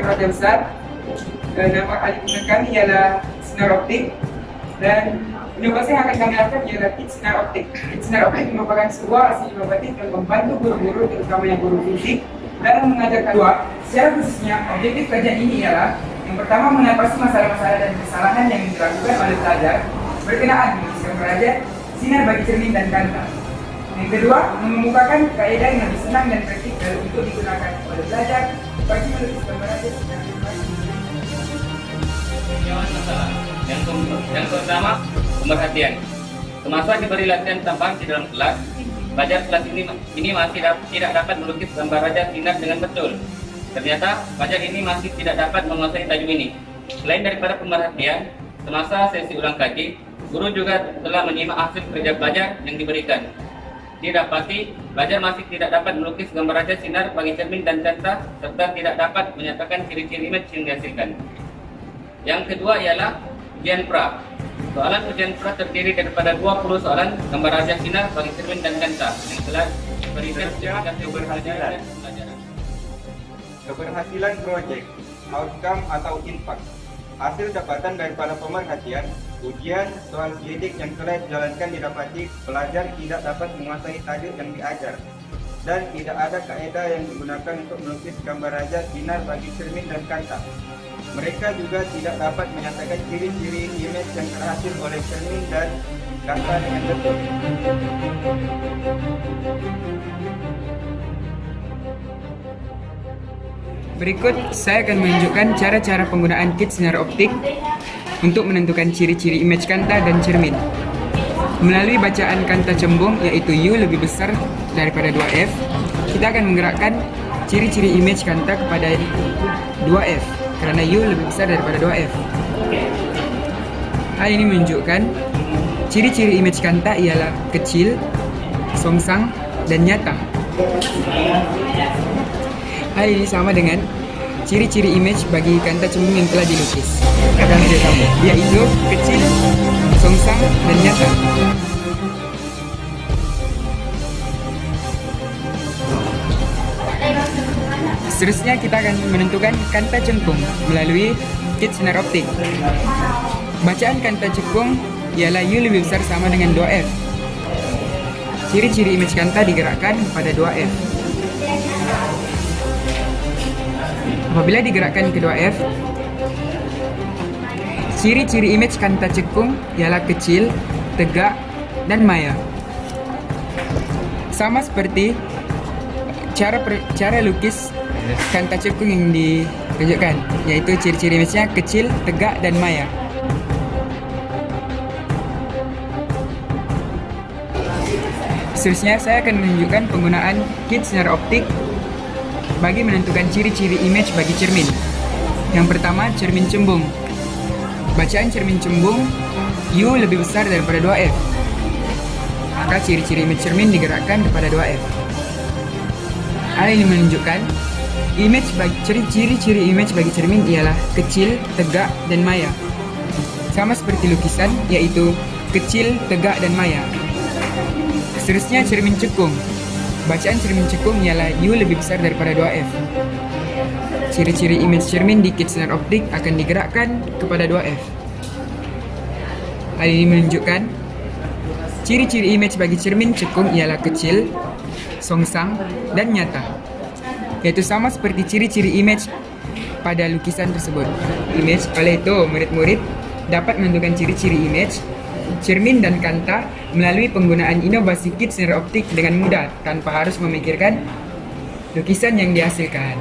perhatian besar. Nama ahli guna kami ialah sinar optik, dan inovasi yang akan kami lakukan ialah kit sinar optik. Kit sinar optik merupakan sebuah alat inovatif yang membantu guru-guru, terutama yang guru fisik, dalam mengajarkan dua. Secara khususnya, objektif kajian ini ialah yang pertama, mengatasi masalah-masalah dan kesalahan yang dilakukan oleh pelajar berkenaan dengan gambar raja, sinar bagi cermin dan kanta. Yang kedua, mengemukakan kaidah yang lebih senang dan praktikal untuk digunakan oleh pelajar bagi melukis gambar raja, sinar bagi masalah. Yang pertama, pemerhatian. Semasa diberi latihan tambahan di dalam kelas, pelajar kelas ini masih tidak dapat melukis gambar raja sinar dengan betul. Ternyata pelajar ini masih tidak dapat menguasai tajuk ini. Selain daripada pemerhatian, semasa sesi ulang kaji, guru juga telah menyimak hasil kerja pelajar yang diberikan. Didapati, pelajar masih tidak dapat melukis gambar raja sinar bagi cermin dan kanta, serta tidak dapat menyatakan ciri-ciri image yang dihasilkan. Yang kedua ialah ujian pra. Soalan ujian pra terdiri daripada 20 soalan gambar raja sinar bagi cermin dan kanta yang telah diberikan keberhasilan. Keberhasilan proyek, outcome atau impact. Hasil dapatan daripada pemerhatian, ujian, soal selidik yang telah dijalankan didapati pelajar tidak dapat menguasai tajuk yang diajar, dan tidak ada kaedah yang digunakan untuk melukis gambar raja sinar bagi cermin dan kanta. Mereka juga tidak dapat menyatakan ciri-ciri image yang terhasil oleh cermin dan kanta dengan betul. Berikut saya akan menunjukkan cara-cara penggunaan kit sinar optik untuk menentukan ciri-ciri image kanta dan cermin. Melalui bacaan kanta cembung, yaitu U lebih besar daripada 2F, kita akan menggerakkan ciri-ciri image kanta kepada 2F karena U lebih besar daripada 2F. Hal ini menunjukkan ciri-ciri image kanta ialah kecil, songsang, dan nyata. Hal ini sama dengan ciri-ciri image bagi kanta cembung yang telah dilukis, yaitu kecil, songsang, dan nyata. Seterusnya kita akan menentukan kanta cengkung melalui kit sinar optik. Bacaan kanta cengkung ialah U lebih besar sama dengan 2F. Ciri-ciri image kanta digerakkan pada 2F. Apabila digerakkan ke 2F, ciri-ciri image kanta cekung ialah kecil, tegak, dan maya. Sama seperti cara lukis kanta cekung yang ditunjukkan, yaitu ciri-ciri image-nya kecil, tegak, dan maya. Seterusnya saya akan menunjukkan penggunaan kit sinar optik bagi menentukan ciri-ciri image bagi cermin. Yang pertama, cermin cembung. Bacaan cermin cembung U lebih besar daripada 2F, maka ciri-ciri image cermin digerakkan kepada 2F. Hal ini menunjukkan ciri-ciri image bagi cermin ialah kecil, tegak, dan maya. Sama seperti lukisan, yaitu kecil, tegak, dan maya. Seterusnya, cermin cekung. Bacaan cermin cekung ialah U lebih besar daripada 2F. Ciri-ciri image cermin di kit sinar optik akan digerakkan kepada 2F. Hal ini menunjukkan ciri-ciri image bagi cermin cekung ialah kecil, songsang, dan nyata, yaitu sama seperti ciri-ciri image pada lukisan tersebut. Oleh itu, murid-murid dapat menentukan ciri-ciri image cermin dan kanta melalui penggunaan inovasi kit sinar optik dengan mudah tanpa harus memikirkan lukisan yang dihasilkan.